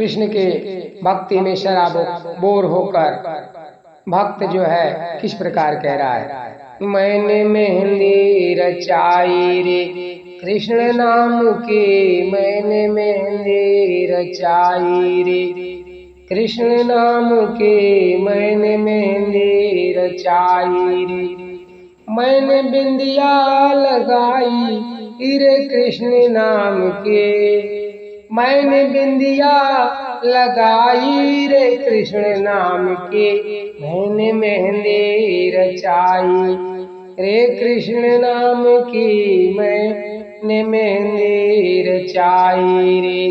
कृष्ण के भक्ति में शराबोर होकर भक्त जो है किस प्रकार कह रहा है, मैंने मेहंदी रचाई रे कृष्ण नाम की, मैंने मेहंदी रचाई रे कृष्ण नाम के, मैंने मेहंदी रचाई रे, मैंने बिंदिया लगाई रे कृष्ण नाम के, मैंने बिंदिया लगाई रे कृष्ण नाम के, मैंने मेहंदी रचाई रे कृष्ण नाम की, मैंने मेहंदी रचाई रे,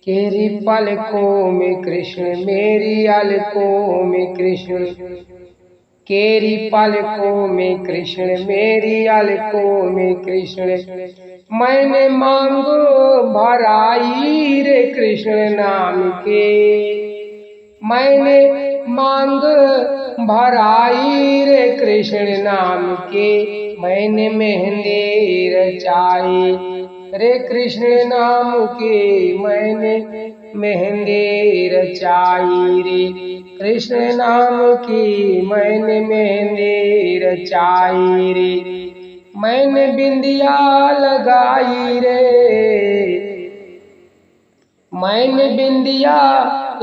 केरी पलकों में कृष्ण मेरी अलकों में कृष्ण, केरी पलकों में कृष्ण मेरी अलकों में कृष्ण, मैंने मांगो भराई रे कृष्ण नाम के, मैंने मांग भराई रे कृष्ण नाम के, मैंने मेहंदी रचाई रे कृष्ण नाम के, मैंने मेहंदी रचाई रे कृष्ण नाम की, मैंने मेहंदी रचाई रे, मैंने बिंदिया लगाई रे, मैंने बिंदिया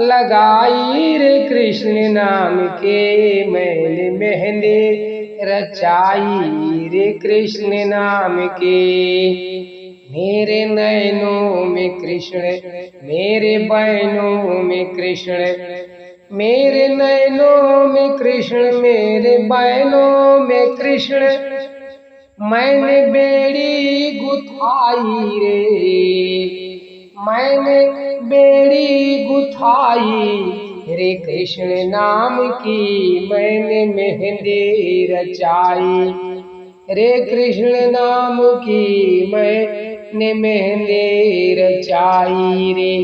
लगाई रे कृष्ण नाम के, मैंने मेहंदी रचाई रे कृष्ण नाम के, मेरे नैनों में कृष्ण मेरे बैनों में कृष्ण, मेरे नैनों में कृष्ण मेरे बैनों में कृष्ण, मैंने बेड़ी गुथाई रे, मैंने बेड़ी गुथाई रे कृष्ण नाम की, मैंने मेहंदी रचाई रे कृष्ण नाम की, मैंने मेहंदी रचाई रे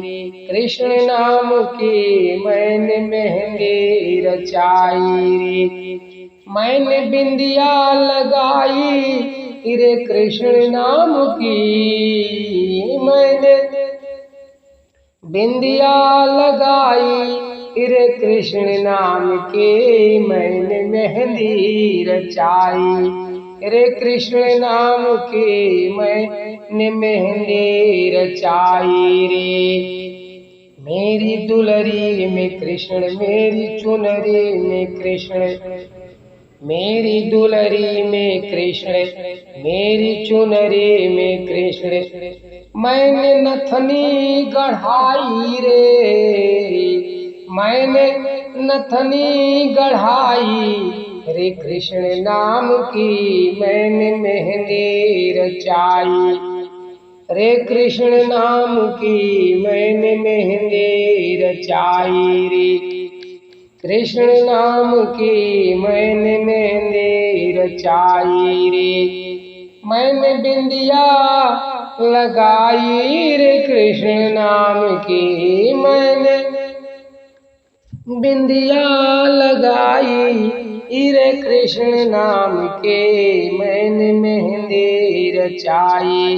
कृष्ण नाम की, मैंने मेहंदी रचाई रे, मैंने बिंदिया लगाई रे कृष्ण नाम की, मैंने बिंदिया लगाई रे कृष्ण नाम के, मैंने मेहंदी रचाई रे कृष्ण नाम की, मैंने मेहंदी रचाई रे, मेरी दुलरी में कृष्ण मेरी चुनरी में कृष्ण, मेरी दुलरी में कृष्ण मेरी चुनरी में कृष्ण, मैंने नथनी गढ़ाई रे, मैंने नथनी गढ़ाई रे कृष्ण नाम की, मैंने मेहंदी रचाई रे कृष्ण नाम की, मैंने मेहंदी रचाई रे कृष्ण नाम की, मैंने मेहंदी रचाई रे, मैंने बिंदिया लगाई रे कृष्ण नाम की, मैंने बिंदिया लगाई रे कृष्ण नाम के, मैंने मेहंदी रचाई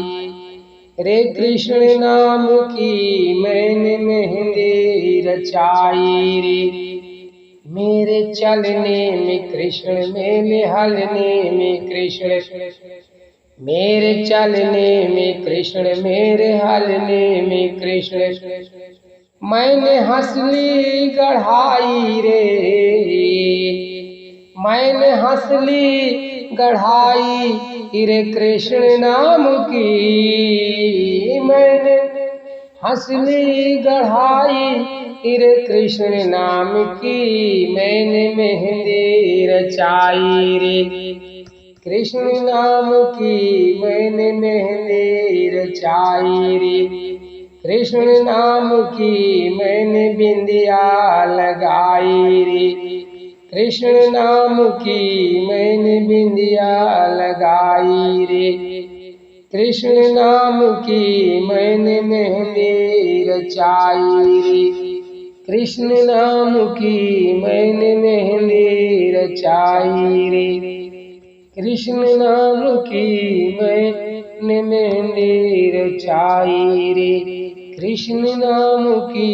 रे कृष्ण नाम की, मैंने मेहंदी रचाई रे, मेरे चलने में कृष्ण मेरे हलने में कृष्ण, मेरे चलने में कृष्ण मेरे हलने में कृष्ण, मैंने हंसली गढ़ाई रे, मैंने हंसली गढ़ाई रे कृष्ण नाम की, मैंने हंसली गढ़ाई रे कृष्ण नाम की, मैंने मेहंदी रचाई रे कृष्ण नाम की, मैंने मेहंदी रचाई रे कृष्ण नाम की, मैंने बिंदिया लगाई रे कृष्ण नाम की, मैंने बिंदिया लगाई रे कृष्ण नाम की, मैंने मेहंदी रचाई रे कृष्ण नाम की, मैंने मेहंदी रचाई रे कृष्ण नाम की, मैंने मेहंदी रचाई रे कृष्ण नाम की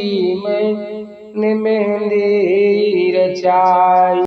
मैंने मेहंदी रचाई।